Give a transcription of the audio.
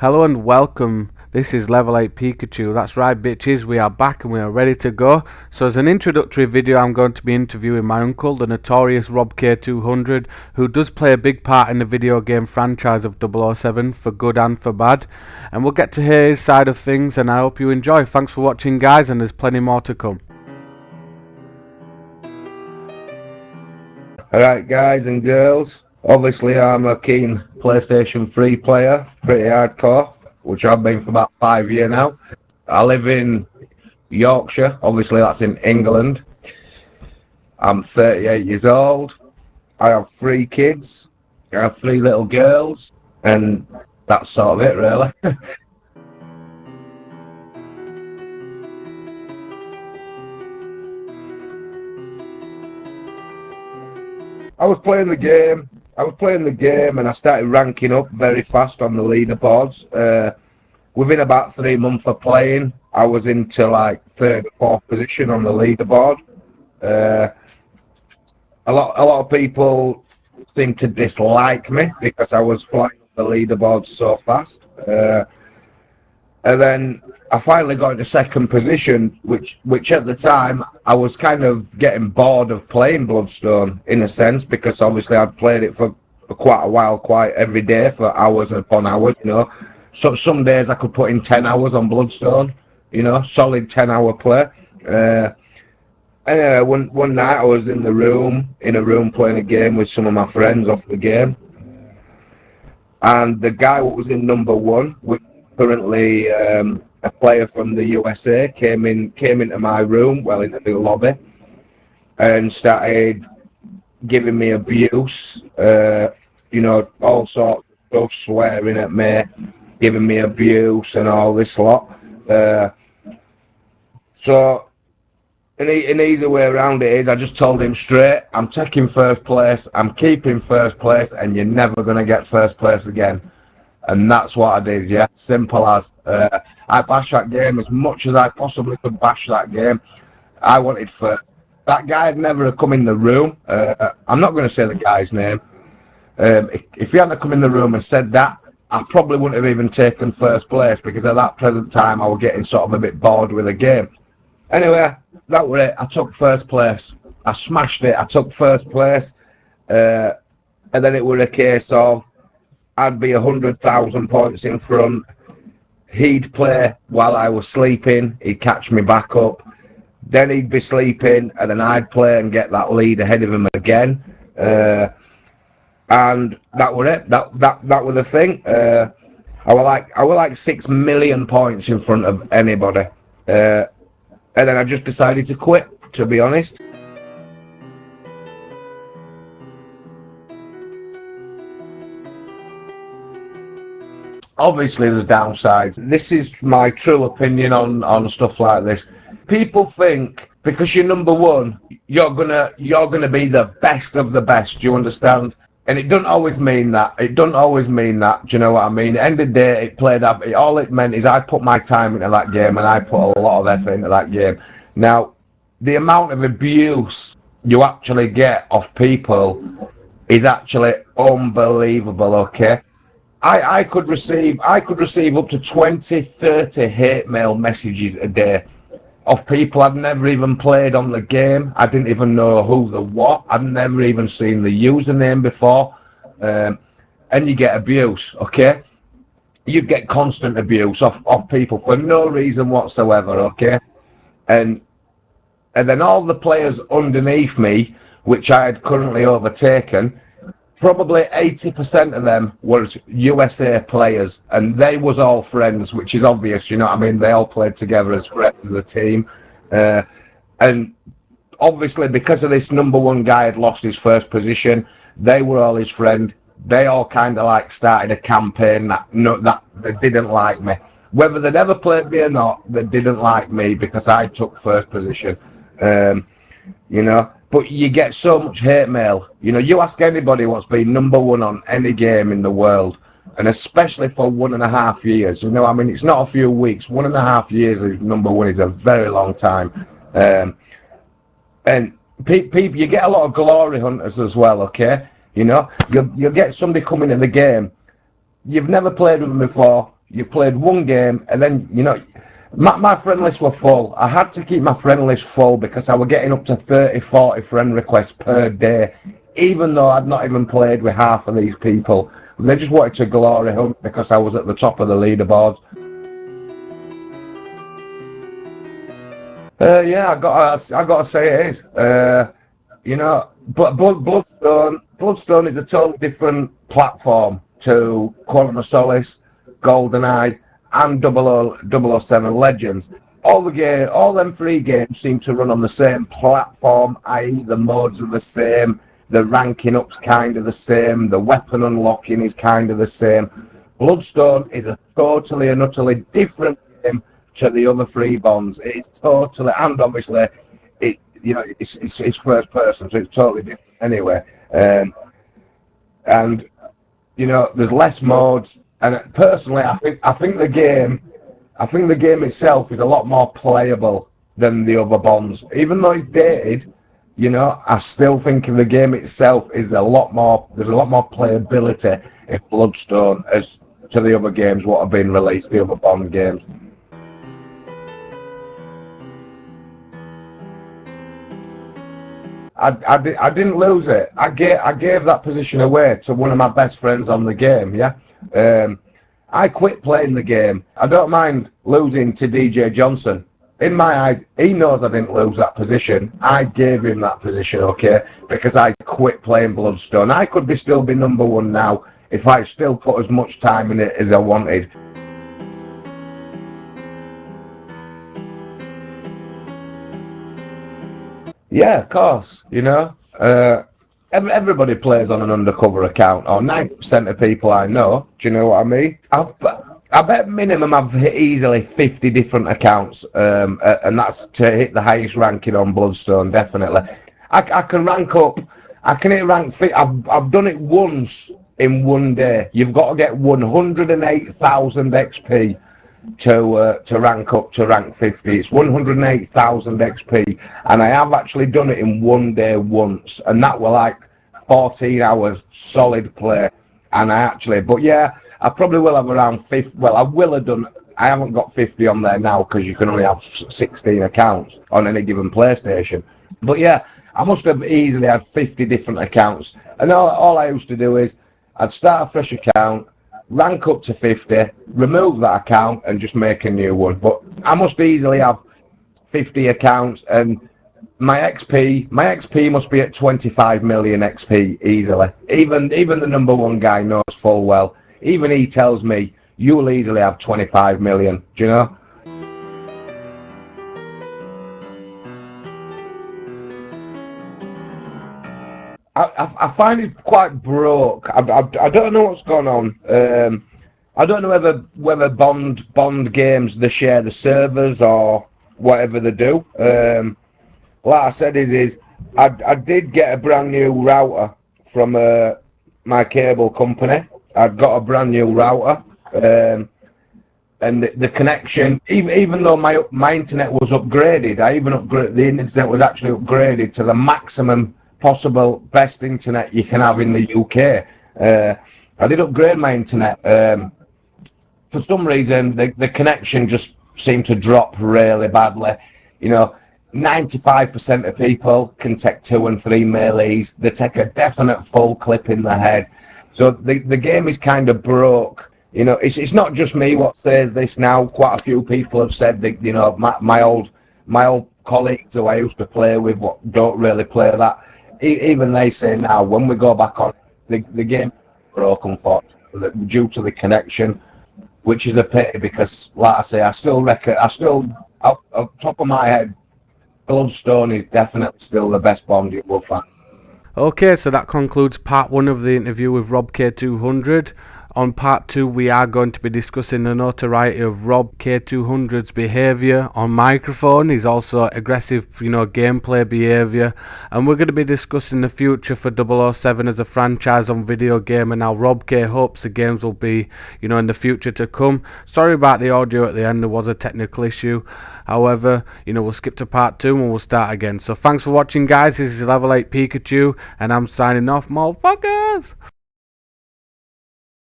Hello and welcome. This is Level 8 Pikachu. That's right, bitches, we are back and we are ready to go. So as an introductory video, I'm going to be interviewing my uncle, the notorious robk200, who does play a big part in the video game franchise of 007, for good and for bad. And we'll get to hear his side of things, and I hope you enjoy. Thanks for watching, guys, and there's plenty more to come. Alright, guys and girls, obviously I'm a keen PlayStation 3 player, pretty hardcore, which I've been for about 5 years now. I live in Yorkshire, obviously that's in England. I'm 38 years old. I have 3 kids. I have 3 little girls, and that's sort of it, really. I was playing the game and I started ranking up very fast on the leaderboards. Within about 3 months of playing, I was into like 3rd or 4th position on the leaderboard. A lot of people seem to dislike me because I was flying up the leaderboard so fast. And then I finally got into 2nd position, which at the time I was kind of getting bored of playing Bloodstone in a sense, because obviously I'd played it for quite a while, quite every day for hours upon hours, you know. So some days I could put in 10 hours on Bloodstone, you know, solid 10-hour play. Anyway, one night I was in a room playing a game with some of my friends off the game, and the guy who was in number 1, which currently a player from the USA, came into my room, well, into the lobby, and started giving me abuse, you know, all sorts of stuff, swearing at me, giving me abuse and all this lot. So an easy way around it is I just told him straight, I'm taking 1st place, I'm keeping 1st place, and you're never going to get 1st place again. And that's what I did, yeah, simple as. I bashed that game as much as I possibly could bash that game. I wanted 1st. That guy had never come in the room. I'm not going to say the guy's name. If he hadn't come in the room and said that, I probably wouldn't have even taken 1st place, because at that present time I was getting sort of a bit bored with the game. Anyway, that was it. I took 1st place. I smashed it. I took 1st place. And then it was a case of I'd be 100,000 points in front. He'd play while I was sleeping. He'd catch me back up. Then he'd be sleeping, and then I'd play and get that lead ahead of him again. And that was it. That was the thing. I was like 6 million points in front of anybody. And then I just decided to quit, to be honest. Obviously there's downsides. This is my true opinion on stuff like this. People think because you're number 1, you're gonna be the best of the best. Do you understand? And it doesn't always mean that. It doesn't always mean that. Do you know what I mean? At the end of the day, all it meant is I put my time into that game, and I put a lot of effort into that game. Now, the amount of abuse you actually get off people is actually unbelievable. Okay. I could receive up to 20, 30 hate mail messages a day of people I'd never even played on the game. I didn't even know who they were. I'd never even seen the username before. And you get abuse, okay? You get constant abuse off people for no reason whatsoever, okay? And then all the players underneath me, which I had currently overtaken, probably 80% of them was USA players, and they was all friends, which is obvious, you know what I mean? They all played together as friends, as a team. And obviously, because of this number 1 guy had lost his 1st position, they were all his friend. They all kind of like started a campaign that they didn't like me. Whether they'd ever played me or not, they didn't like me because I took 1st position. You know? But you get so much hate mail. You know, you ask anybody what's been number 1 on any game in the world, and especially for 1.5 years. You know, I mean, it's not a few weeks. 1.5 years is number 1 is a very long time. And people, you get a lot of glory hunters as well. Okay, you know, you'll get somebody coming in the game. You've never played with them before. you played one game, and then, you know, my friend list were full. I had to keep my friend list full because I was getting up to 30, 40 friend requests per day, even though I'd not even played with half of these people. They just wanted to glory hunt because I was at the top of the leaderboards. Yeah, I gotta say it is. You know, but Bloodstone is a totally different platform to Quantum of Solace, GoldenEye, and 007 Legends. All them three games seem to run on the same platform, i.e. the modes are the same, the ranking up's kind of the same, the weapon unlocking is kind of the same. Bloodstone is a totally and utterly different game to the other three bonds. It's totally, and obviously, it, you know, it's first person, so it's totally different anyway. And you know, there's less modes. And personally, I think the game itself is a lot more playable than the other bonds. Even though it's dated, you know, I still think the game itself is there's a lot more playability in Bloodstone as to the other games what have been released, the other Bond games. I didn't lose it. I gave that position away to one of my best friends on the game, yeah. I quit playing the game. I don't mind losing to DJ Johnson. In my eyes, he knows I didn't lose that position. I gave him that position, okay, because I quit playing Bloodstone. I could still be number one now if I still put as much time in it as I wanted. Yeah, of course, you know. Everybody plays on an undercover account, or 90% of people I know. Do you know what I mean? I bet minimum I've hit easily 50 different accounts, and that's to hit the highest ranking on Bloodstone, definitely. I can rank up. I can hit rank. I've done it once in one day. You've got to get 108,000 XP to rank up to rank 50. It's 108,000 XP, and I have actually done it in one day once, and that were like 14 hours solid play. And but yeah, I probably will have around 50. Well, I will have done. I haven't got 50 on there now because you can only have 16 accounts on any given PlayStation. But yeah, I must have easily had 50 different accounts, and all I used to do is I'd start a fresh account, rank up to 50, remove that account and just make a new one. But I must easily have 50 accounts, and my XP must be at 25 million XP easily. Even the number one guy knows full well. Even he tells me you'll easily have 25 million. Do you know? I find it quite broke. I don't know what's going on. I don't know whether Bond games they share the servers or whatever they do. Like I said, I did get a brand new router from my cable company. I'd got a brand new router, and the connection, even though my internet was upgraded, the internet was actually upgraded to the maximum possible best internet you can have in the UK. I did upgrade my internet. For some reason, the connection just seemed to drop really badly. You know, 95% of people can take 2 and 3 melees. They take a definite full clip in the head. So the game is kind of broke. You know, it's not just me what says this now. Quite a few people have said that, you know, my old colleagues who I used to play with don't really play that. Even they say now, when we go back on, the game is broken due to the connection, which is a pity because, like I say, I still off top of my head, Bloodstone is definitely still the best Bond you will find. Okay, so that concludes part 1 of the interview with robk200. On part 2, we are going to be discussing the notoriety of robk200's behaviour on microphone. He's also aggressive, you know, gameplay behaviour. And we're going to be discussing the future for 007 as a franchise on video game and how robk hopes the games will be, you know, in the future to come. Sorry about the audio at the end, there was a technical issue. However, you know, we'll skip to part 2 and we'll start again. So thanks for watching, guys. This is Level 8 Pikachu, and I'm signing off, motherfuckers!